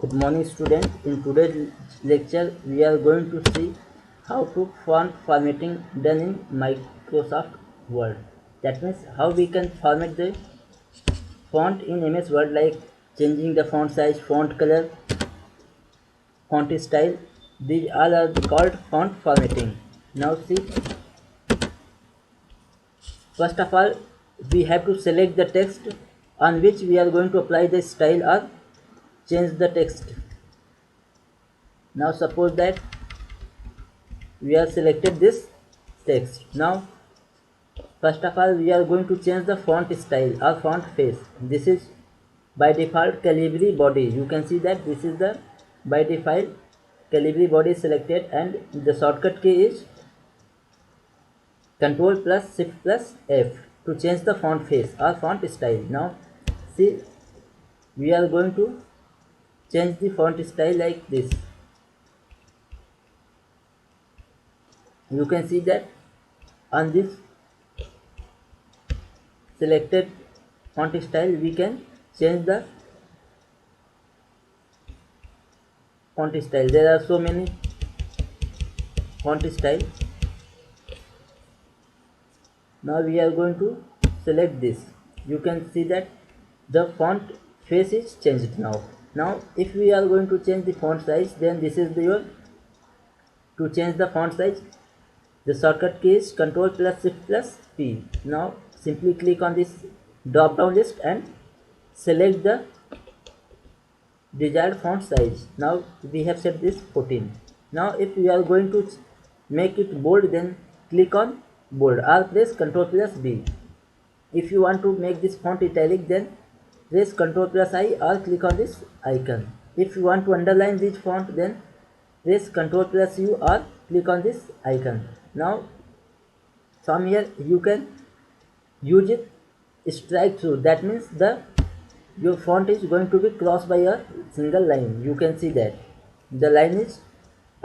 Good morning students. In today's lecture we are going to see how to font formatting done in Microsoft Word. That means how we can format the font in MS Word, like changing the font size, font color, font style. These all are called font formatting. Now see, first of all we have to select the text on which we are going to apply the style or change the text. Now suppose that we have selected this text. Now first of all we are going to change the font style or font face. This is by default Calibri body. You can see that this is the by default Calibri body selected, and the shortcut key is Ctrl plus Shift plus F to change the font face or font style. Now see, we are going to change the font style like this. You can see that on this selected font style we can change the font style. There are so many font style. Now we are going to select this. You can see that the font face is changed now. Now if we are going to change the font size, then this is your to change the font size. The shortcut key is Ctrl plus Shift plus P. Now simply click on this drop down list and select the desired font size. Now we have set this 14. Now if we are going to make it bold, then click on bold or press Ctrl plus B. If you want to make this font italic, then press Ctrl plus I or click on this icon. If you want to underline this font, then press Ctrl plus U or click on this icon. Now from here you can use it strike through. That means your font is going to be crossed by a single line. You can see that the line is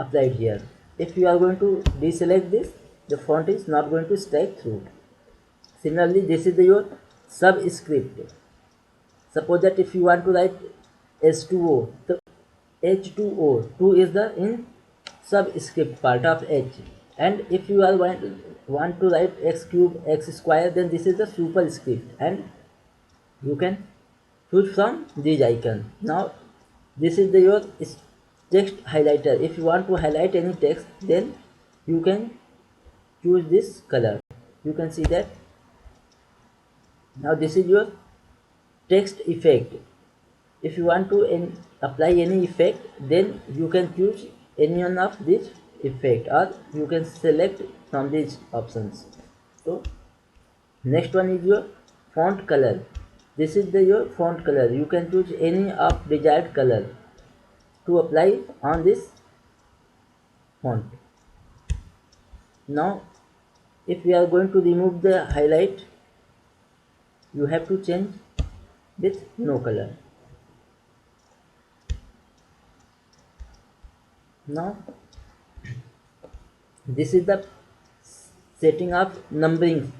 applied here. If you are going to deselect this, the font is not going to strike through. Similarly, this is your subscript. Suppose that if you want to write H2O, the H2O, 2 is the in subscript part of H, and if you are want to write x cube, x square, then this is the superscript, and you can choose from these icons. Now this is your text highlighter. If you want to highlight any text, then you can choose this color. You can see that. Now this is your text effect. If you want to apply any effect, then you can choose any one of these effect, or you can select from these options. So next one is your font color. This is your font color. You can choose any of desired color to apply on this font. Now if we are going to remove the highlight, you have to change with no color. Now this is the setting of numbering.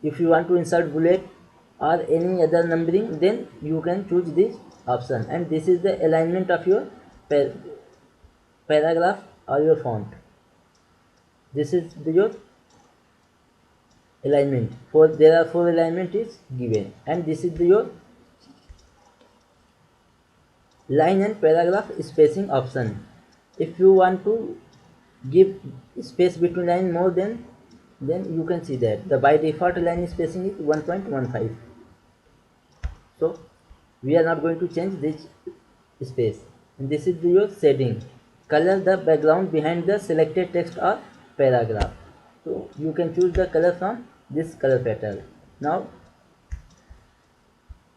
If you want to insert bullet or any other numbering, then you can choose this option, and this is the alignment of your paragraph or your font. This is your alignment. There are 4 alignment is given, and this is your line and paragraph spacing option. If you want to give space between line more, then you can see that the by default line spacing is 1.15. so we are not going to change this space. And this is your shading. Color the background behind the selected text or paragraph. So you can choose the color from this color pattern. Now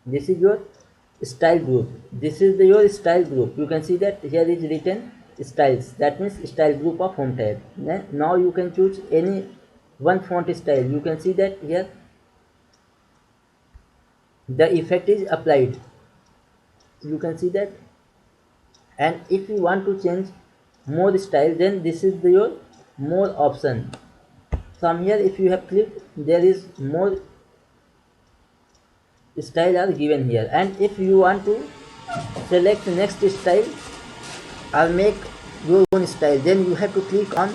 this is your style group. This is your style group. You can see that here is written styles. That means style group of home tab. Now you can choose any one font style. You can see that here the effect is applied. You can see that. And if you want to change more style, then this is your more option. From here if you have clicked, there is more style are given here, and if you want to select next style, or make your own style, then you have to click on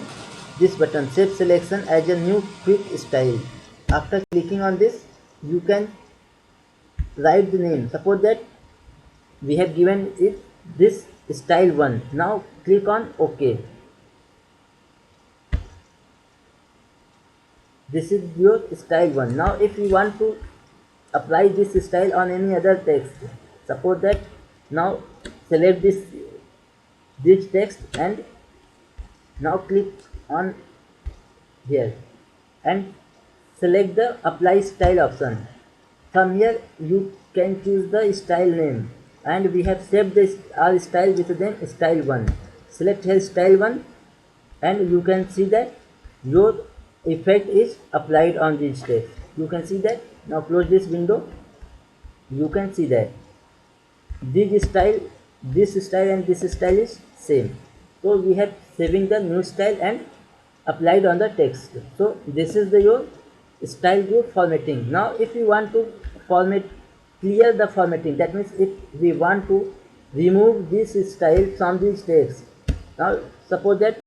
this button, save selection as a new quick style. After clicking on this, you can write the name. Suppose that we have given it this style 1. Now click on OK. This is your style 1. Now if you want to apply this style on any other text, suppose that now select this text and now click on here and select the apply style option. From here you can choose the style name, and we have saved this our style with the name style 1. Select here style 1 and you can see that your effect is applied on this text. You can see that. Now close this window. You can see that this style and this style is same. So we have saving the new style and applied on the text. So this is your style group formatting. Now if you want to format, clear the formatting, that means if we want to remove this style from this text. Now suppose that